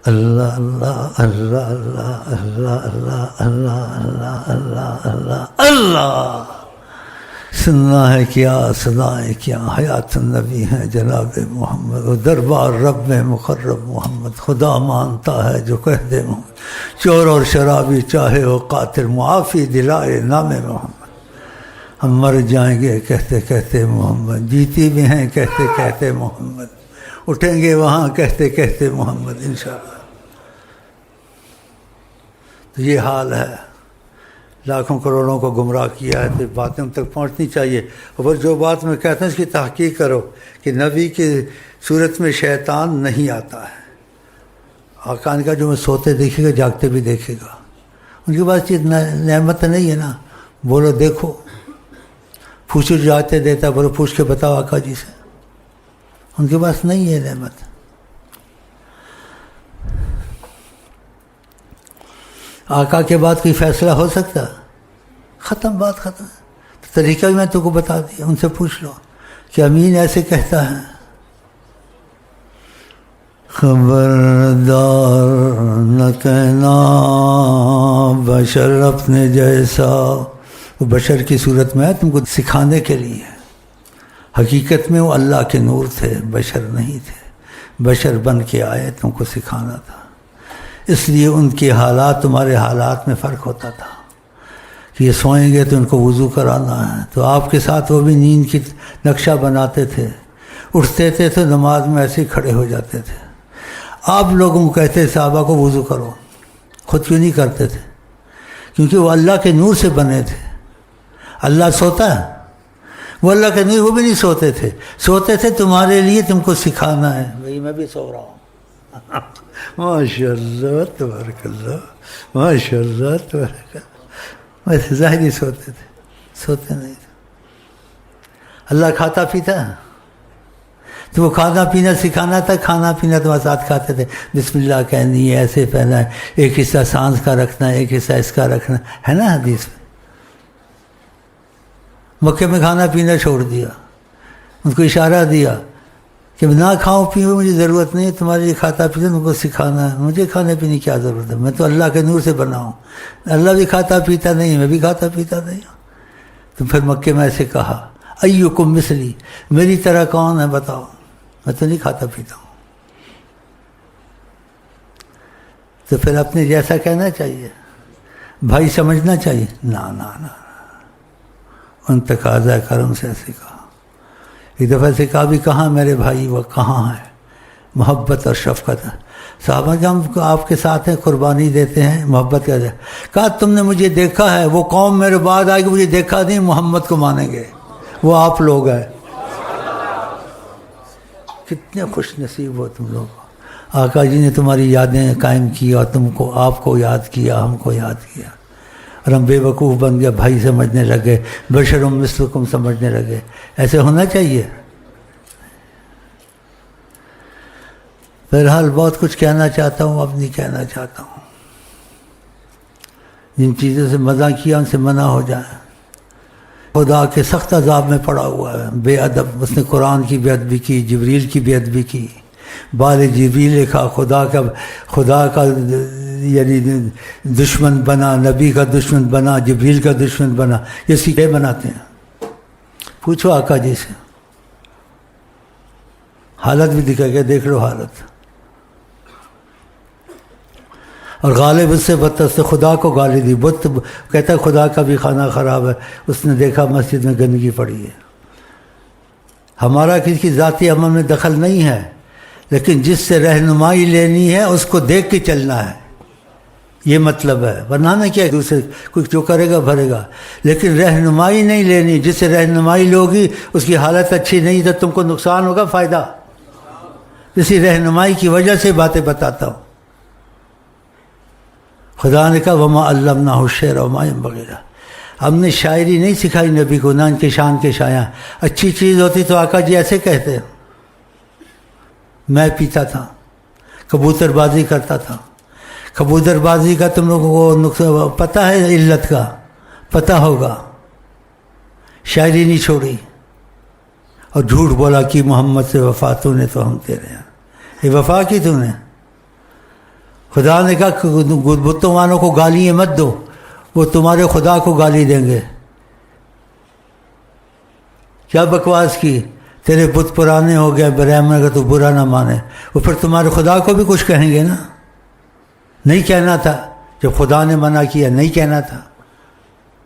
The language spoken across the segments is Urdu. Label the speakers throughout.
Speaker 1: اللہ اللہ اللہ اللہ اللہ اللہ اللہ اللہ اللہ اللہ سننا ہے کیا سنائے کیا حیات النبی ہے جناب محمد و دربار رب میں مقرب محمد خدا مانتا ہے جو کہہ دے محمد چور اور شرابی چاہے وہ قاتل معافی دلائے نام محمد ہم مر جائیں گے کہتے کہتے محمد جیتی بھی ہیں کہتے کہتے محمد اٹھیں گے وہاں کہتے کہتے محمد انشاءاللہ۔ تو یہ حال ہے، لاکھوں کروڑوں کو گمراہ کیا ہے، تو باتیں ان تک پہنچنی چاہیے۔ اور جو بات میں کہتا ہوں اس کی تحقیق کرو کہ نبی کی صورت میں شیطان نہیں آتا ہے۔ آقا نے کہا جو میں سوتے دیکھے گا جاگتے بھی دیکھے گا۔ ان کے پاس چیز نعمت نہیں ہے نا، بولو دیکھو، پوچھو جاتے دیتا، بولو پوچھ کے بتاؤ آقا جی سے، ان کے پاس نہیں ہے نعمت۔ آقا کے بعد کوئی فیصلہ ہو سکتا؟ ختم، بات ختم۔ طریقہ بھی میں تو کو بتا دیا، ان سے پوچھ لو کہ امین ایسے کہتا ہے، خبردار نہ کہنا بشر اپنے جیسا، وہ بشر کی صورت میں ہے، تم کو سکھانے کے لیے۔ حقیقت میں وہ اللہ کے نور تھے، بشر نہیں تھے، بشر بن کے آئے، تم کو سکھانا تھا۔ اس لیے ان کے حالات تمہارے حالات میں فرق ہوتا تھا کہ یہ سوئیں گے تو ان کو وضو کرانا ہے، تو آپ کے ساتھ وہ بھی نیند کی نقشہ بناتے تھے، اٹھتے تھے تو نماز میں ایسے ہی کھڑے ہو جاتے تھے۔ آپ لوگوں کو کہتے صحابہ کو وضو کرو، خود کیوں نہیں کرتے تھے؟ کیونکہ وہ اللہ کے نور سے بنے تھے۔ اللہ سوتا ہے؟ وہ اللہ کے نور، وہ بھی نہیں سوتے تھے، سوتے تھے تمہارے لیے، تم کو سکھانا ہے۔ بھائی میں بھی سو رہا ہوں، ماشاء اللہ تبارک اللہ، ماشاء اللہ تبارک اللہ۔ ویسے ظاہری سوتے تھے، سوتے نہیں تھے۔ اللہ کھاتا پیتا ہے تو وہ کھانا پینا سکھانا تھا، کھانا پینا تمہارے ساتھ کھاتے تھے، بسم اللہ کہنی ہے، ایسے پہنا ہے، ایک حصہ سانس کا رکھنا ہے، ایک حصہ اس کا رکھنا ہے نا حدیث میں۔ مکے میں کھانا پینا چھوڑ دیا، ان کو اشارہ دیا کہ نہ کھاؤ پیو، مجھے ضرورت نہیں ہے تمہارے لیے کھاتا پیتا، تم کو سکھانا ہے، مجھے کھانے پینے کی کیا ضرورت ہے، میں تو اللہ کے نور سے بنا ہوں، اللہ بھی کھاتا پیتا نہیں، میں بھی کھاتا پیتا نہیں ہوں۔ تو پھر مکے میں ایسے کہا ایکم مثلی، میری طرح کون ہے بتاؤ، میں تو نہیں کھاتا پیتا ہوں۔ تو پھر اپنے جیسا کہنا چاہیے، بھائی سمجھنا چاہیے، نا نا نا، ان تقاضا کرم سے ایسے کہا۔ ایک دفعہ سے کہا بھی کہاں میرے بھائی، وہ کہاں ہے؟ محبت اور شفقت ہے۔ صحابہ کہ ہم آپ کے ساتھ ہیں، قربانی دیتے ہیں، محبت کا۔ کہا تم نے مجھے دیکھا ہے، وہ قوم میرے بعد آئے گی، مجھے دیکھا نہیں، محمد کو مانیں گے، وہ آپ لوگ ہیں۔ کتنے خوش نصیب ہو تم لوگ، آقا جی نے تمہاری یادیں قائم کی اور تم کو، آپ کو یاد کیا، ہم کو یاد کیا، اور ہم بے وقوف بن گئے، بھائی سمجھنے لگے، بشر مثلکم سمجھنے لگے۔ ایسے ہونا چاہیے۔ بہرحال بہت کچھ کہنا چاہتا ہوں، اب نہیں کہنا چاہتا ہوں۔ جن چیزوں سے مزہ کیا ان سے منع ہو جائے۔ خدا کے سخت عذاب میں پڑا ہوا ہے، بے ادب، اس نے قرآن کی بے ادبی کی، جبریل کی بے ادبی کی، بال جبریل لکھا، خدا کا یعنی دشمن بنا، نبی کا دشمن بنا، جبریل کا دشمن بنا۔ یہ سیکھے بناتے ہیں، پوچھو آقا جی سے، حالت بھی دکھا گیا، دیکھ لو حالت۔ اور غالب اس سے بدتر سے خدا کو گالی دی، بت کہتا ہے خدا کا بھی کھانا خراب ہے، اس نے دیکھا مسجد میں گندگی پڑی ہے۔ ہمارا کسی کی ذاتی عمل میں دخل نہیں ہے، لیکن جس سے رہنمائی لینی ہے اس کو دیکھ کے چلنا ہے، یہ مطلب ہے۔ ورنہ میں کیا دوسرے کوئی جو کرے گا بھرے گا، لیکن رہنمائی نہیں لینی۔ جس سے رہنمائی لوگی اس کی حالت اچھی نہیں تو تم کو نقصان ہوگا، فائدہ؟ اسی رہنمائی کی وجہ سے باتیں بتاتا ہوں۔ خدا نے کہا وما علمناہ الشعر وما ينبغي له، ہم نے شاعری نہیں سکھائی نبی کو، نہ ان کے شان کے شایاں۔ اچھی چیز ہوتی تو آقا جی ایسے کہتے، میں پیتا تھا، کبوتر بازی کرتا تھا۔ کبوتر بازی کا تم لوگوں کو پتہ ہے، علت کا پتہ ہوگا، شاعری نہیں چھوڑی، اور جھوٹ بولا کہ محمد سے وفا تو نے، تو ہم تیرے ہیں، یہ وفا کی تو نے، خدا نے کہا کہ بتوں والوں کو گالیاں مت دو، وہ تمہارے خدا کو گالی دیں گے۔ کیا بکواس کی، تیرے بت پرانے ہو گئے، برہمن کا تو برا نہ مانے، وہ پھر تمہارے خدا کو بھی کچھ کہیں گے نا۔ نہیں کہنا تھا، جب خدا نے منع کیا نہیں کہنا تھا،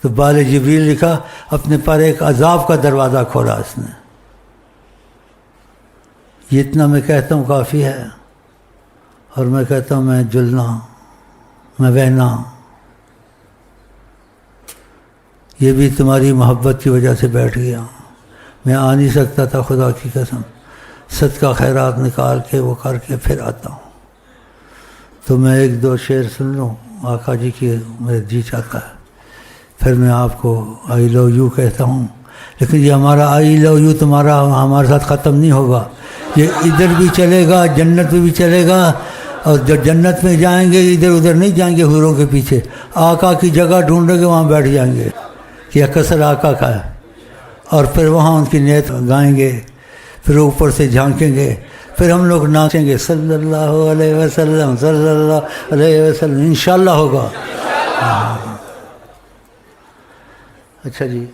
Speaker 1: تو بال جبریل لکھا اپنے پر ایک عذاب کا دروازہ کھولا اس نے۔ یہ اتنا میں کہتا ہوں کافی ہے، اور میں کہتا ہوں میں جلنا، میں بہنا، یہ بھی تمہاری محبت کی وجہ سے بیٹھ گیا، میں آ نہیں سکتا تھا خدا کی قسم، صدقہ خیرات نکال کے وہ کر کے پھر آتا ہوں۔ تو میں ایک دو شعر سن لوں آقا جی کی، میرا جی چاہتا ہے، پھر میں آپ کو آئی لو یو کہتا ہوں۔ لیکن یہ ہمارا آئی لو یو تمہارا ہمارے ساتھ ختم نہیں ہوگا، یہ ادھر بھی چلے گا، جنت میں بھی چلے گا، اور جب جنت میں جائیں گے ادھر ادھر نہیں جائیں گے حوروں کے پیچھے، آقا کی جگہ ڈھونڈیں گے، وہاں بیٹھ جائیں گے کہ اکثر آقا کا ہے، اور پھر وہاں ان کی نیت گائیں گے، پھر اوپر سے جھانکیں گے، پھر ہم لوگ ناچیں گے صلی اللہ علیہ وسلم صلی اللہ علیہ وسلم، انشاءاللہ ہوگا۔ اچھا جی،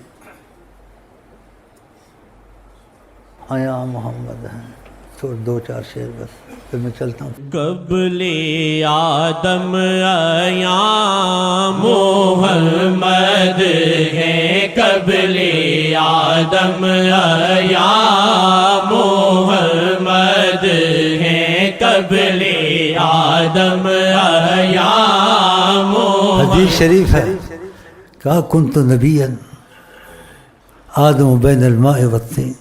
Speaker 1: آیا محمد ہیں، تھوڑ دو چار شعر بس، پھر میں چلتا ہوں۔
Speaker 2: قبل آدم آیا محمد ہے، قبل آدم آیا محمد ہے، قبل آدم آیا محمد۔
Speaker 1: حدیث شریف ہے، کہا کنت نبیا آدم بین الماء والطین،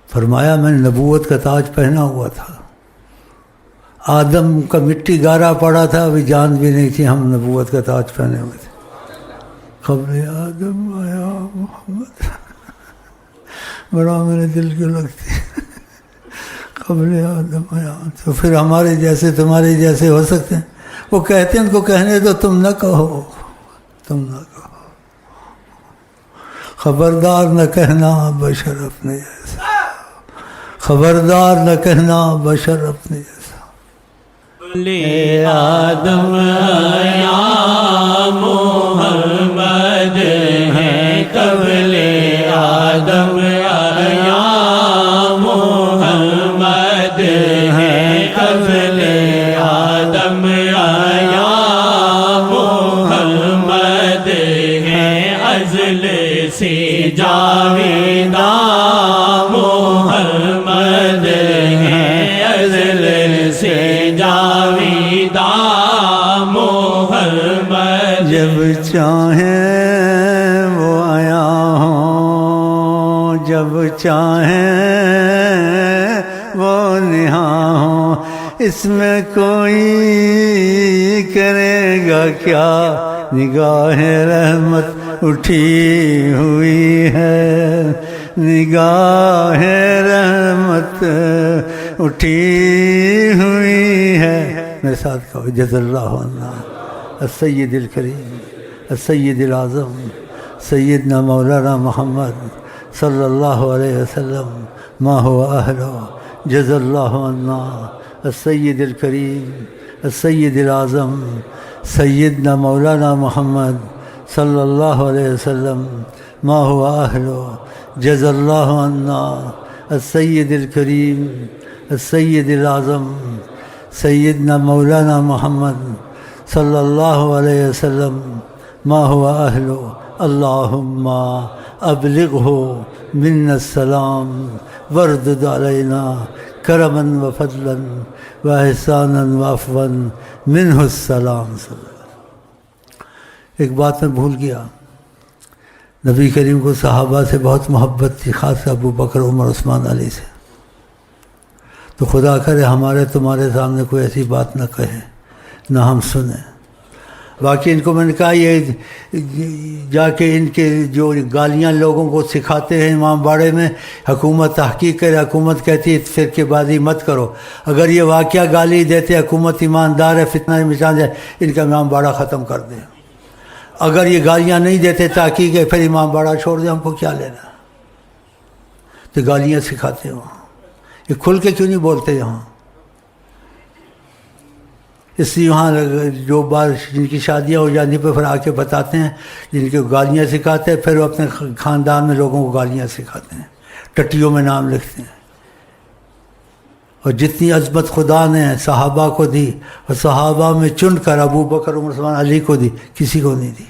Speaker 1: فرمایا میں نے نبوت کا تاج پہنا ہوا تھا، آدم کا مٹی گارا پڑا تھا، ابھی جان بھی نہیں تھی ہم نبوت کا تاج پہنے ہوئے تھے۔ قبل آدم آیا محمد، بڑا میرے دل کو لگتی، قبل آدم آیا، تو پھر ہمارے جیسے تمہارے جیسے ہو سکتے ہیں؟ وہ کہتے ہیں ان کو کہنے دو، تم نہ کہو، تم نہ کہو، خبردار نہ کہنا بشر اپنے جیسا، خبردار نہ کہنا بشر اپنے جیسا۔
Speaker 2: قبل آدم آیا محمد ہے، قبل آدم آیا محمد ہے، قبل آدم آیا محمد ہے، ازل سے جاویدہ محمد ہے، ازل سے جاویدہ محمد۔
Speaker 1: جب چاہیں وہ آیا ہوں، جب چاہیں وہ نہاں ہوں، اس میں کوئی کرے گا کیا، نگاہ رحمت اٹھی ہوئی ہے، نگاہ رحمت اٹھی ہوئی ہے۔ میرے ساتھ کہو جزا اللہ عنا السید الکریم السید الاعظم سیدنا مولانا محمد صلی اللہ علیہ وسلم ما هو اہلہ، جزا اللہ عنا السید الکریم السید الاعظم سیدنا مولانا محمد صلی اللہ علیہ وسلم ما هو اہلہ، جزا اللہ عنا السید الکریم السید الاعظم سیدنا مولانا محمد صلی اللہ علیہ وسلم ما هو اہلہ، اللہم ابلغہ منا السلام واردد علینا کرما وفضلا واحسانا وعفوا منہ السلام۔ ایک بات میں بھول گیا، نبی کریم کو صحابہ سے بہت محبت تھی، خاص ابو بکر عمر عثمان علی سے، تو خدا کرے ہمارے تمہارے سامنے کوئی ایسی بات نہ کہے نہ ہم سنیں۔ باقی ان کو میں نے کہا یہ جا کے ان کے جو گالیاں لوگوں کو سکھاتے ہیں امام باڑے میں، حکومت تحقیق کرے، حکومت کہتی ہے فرقے بازی مت کرو، اگر یہ واقعہ گالی دیتے حکومت ایماندار ہے فتنہ مچا جائے، ان کا امام باڑہ ختم کر دیں، اگر یہ گالیاں نہیں دیتے تحقیق ہے پھر امام باڑہ چھوڑ دیں، ہم کو کیا لینا، تو گالیاں سکھاتے ہیں وہاں، یہ کھل کے کیوں نہیں بولتے یہاں؟ اس لیے وہاں جو بار جن کی شادیاں ہو جاتی پہ پھر آ کے بتاتے ہیں، جن کے گالیاں سکھاتے ہیں، پھر وہ اپنے خاندان میں لوگوں کو گالیاں سکھاتے ہیں، ٹٹیوں میں نام لکھتے ہیں۔ اور جتنی عظمت خدا نے صحابہ کو دی، اور صحابہ میں چن کر ابو بکر، عمر، عثمان، علی کو دی، کسی کو نہیں دی۔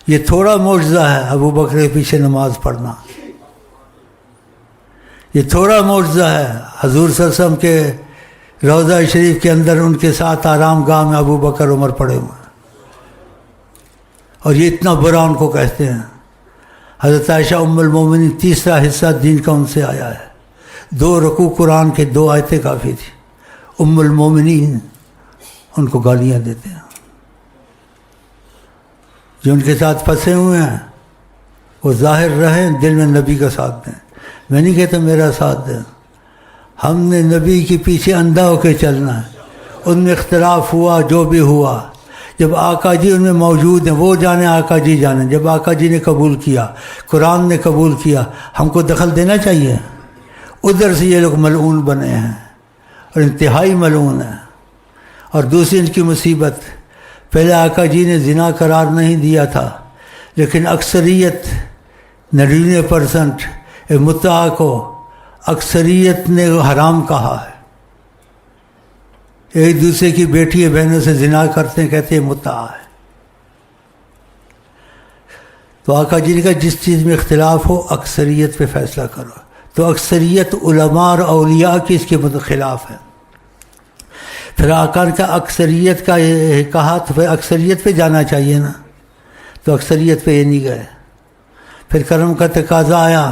Speaker 1: یہ تھوڑا معجزہ ہے ابو بکر کے پیچھے نماز پڑھنا، یہ تھوڑا معجزہ ہے حضور صلی اللہ علیہ وسلم کے روضہ شریف کے اندر ان کے ساتھ آرام گاہ میں ابو بکر، عمر پڑے ہوئے ہیں، اور یہ اتنا برا ان کو کہتے ہیں۔ حضرت عائشہ ام المومنین تیسرا حصہ دین کا ان سے آیا ہے، 2 رکوع قرآن کے 2 آیتیں کافی تھی۔ ام المومنین ان کو گالیاں دیتے ہیں۔ جو ان کے ساتھ پھنسے ہوئے ہیں وہ ظاہر رہیں، دل میں نبی کا ساتھ دیں۔ میں نہیں کہتا میرا ساتھ دیں، ہم نے نبی کے پیچھے اندھا ہو کے چلنا ہے۔ ان میں اختلاف ہوا جو بھی ہوا، جب آقا جی ان میں موجود ہیں، وہ جانے آقا جی جانے۔ جب آقا جی نے قبول کیا، قرآن نے قبول کیا، ہم کو دخل دینا چاہیے؟ ادھر سے یہ لوگ ملعون بنے ہیں، اور انتہائی ملعون ہیں۔ اور دوسری ان کی مصیبت، پہلے آقا جی نے زنا قرار نہیں دیا تھا، لیکن اکثریت 99% متعا کو اکثریت نے حرام کہا ہے۔ ایک دوسرے کی بیٹی بہنوں سے زنا کرتے ہیں، کہتے ہیں متعا ہے۔ تو آقا جی نے کہا جس چیز میں اختلاف ہو اکثریت پہ فیصلہ کرو۔ تو اکثریت علماء اور اولیاء کی اس کے خلاف ہے۔ پھر آقا نے کہا اکثریت کا یہ کہا تو پھر اکثریت پہ جانا چاہیے نا، تو اکثریت پہ یہ نہیں گئے۔ پھر کرم کا تقاضا آیا،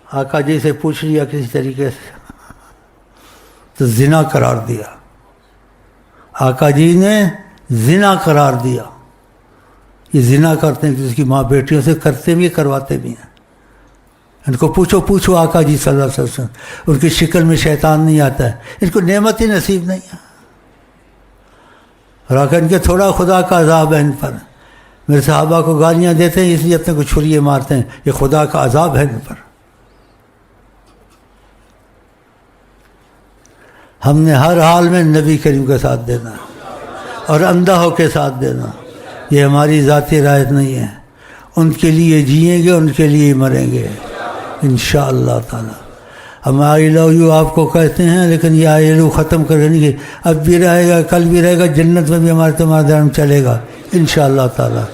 Speaker 1: آقا جی سے پوچھ لیا کسی طریقے سے، تو زنا قرار دیا۔ آقا جی نے زنا قرار دیا۔ یہ زنا کرتے ہیں جس کی ماں بیٹیوں سے، کرتے بھی کرواتے بھی ہیں۔ ان کو پوچھو آقا جی صلی اللہ علیہ وسلم، ان کی شکل میں شیطان نہیں آتا ہے، ان کو نعمت ہی نصیب نہیں ہے۔ اور آقا ان کے تھوڑا خدا کا عذاب ہے ان پر۔ میرے صحابہ کو گالیاں دیتے ہیں اس لیے اپنے کو چھریے مارتے ہیں، یہ خدا کا عذاب ہے ان پر۔ ہم نے ہر حال میں نبی کریم کے ساتھ دینا اور اندھا ہو کے ساتھ دینا، یہ ہماری ذاتی رائے نہیں ہے۔ ان کے لیے جئیں گے، ان کے لیے مریں گے انشاءاللہ تعالی۔ ہم آئی لو یو آپ کو کہتے ہیں، لیکن یہ آئی لو ختم کرنے کی اب بھی رہے گا، کل بھی رہے گا، جنت میں بھی ہمارے تمہارا درم چلے گا انشاءاللہ تعالی۔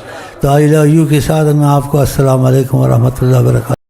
Speaker 1: تو آئی لو یو کے ساتھ میں آپ کو السلام علیکم ورحمۃ اللہ وبرکاتہ۔